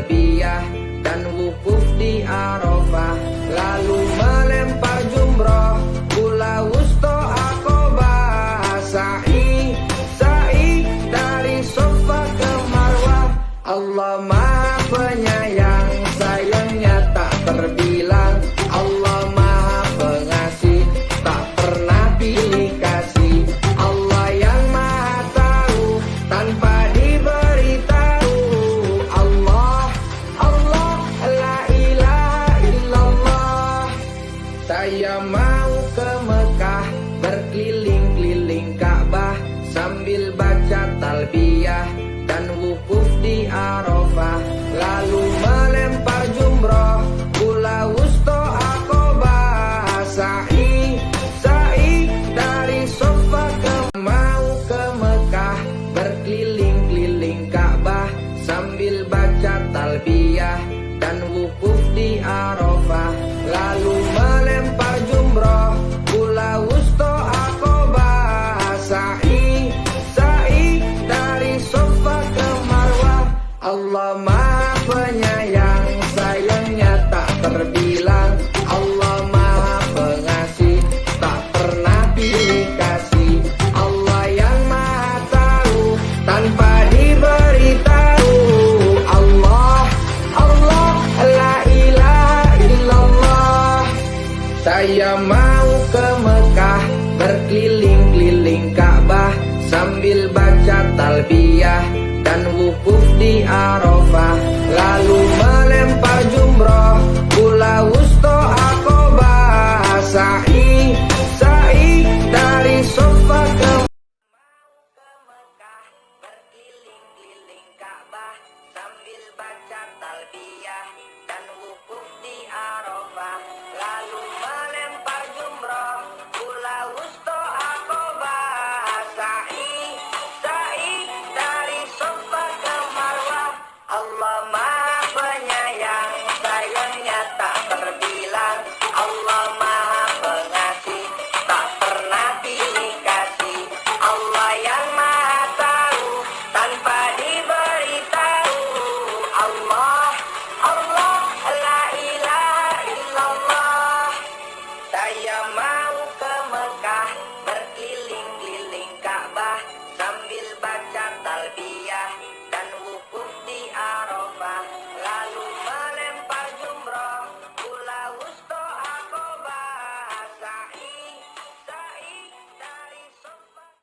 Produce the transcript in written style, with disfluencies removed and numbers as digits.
talbiyah dan wukuf di Arafah, lalu melempar jumroh, kula wusto Aqobah, sa'i dari Safa ke Marwah. Allah Maha Penyayang, sayangnya tak terbilang. Allah Maha Pengasih, tak pernah pilih kasih. Allah yang Maha Tahu, tanpa diberitahu. Allah, Allah, la ilaha illallah. Saya mau ke Mekah, berkeliling-keliling Ka'bah, sambil baca talbiyah dan wukuf di Arafah, lalu melempar jumroh, kula wusto Aqobah, sa'i dari Safa ke. Mau ke Mekah, berkeliling-keliling Ka'bah, sambil baca talbiyah dan wukuf di Arafah, lalu melempar jumroh, kula wusto Aqobah, sa'i dari Safa ke Marwah. Allah Maha Penyayang, sayangnya tak terbilang. Allah Maha Pengasih, tak pernah pilih kasih. Allah yang Maha Tahu, tanpa diberitahu. Allah, Allah, la ilaha illallah. Saya mau ke Mekah, berkeliling-keliling Ka'bah, sambil baca talbiyah dan wukuf di Arafah, lalu melempar jumroh, kula wusto Aqobah, sa'i dari Safa ke. Mekah, berkeliling-keliling Ka'bah, sambil baca talbiyah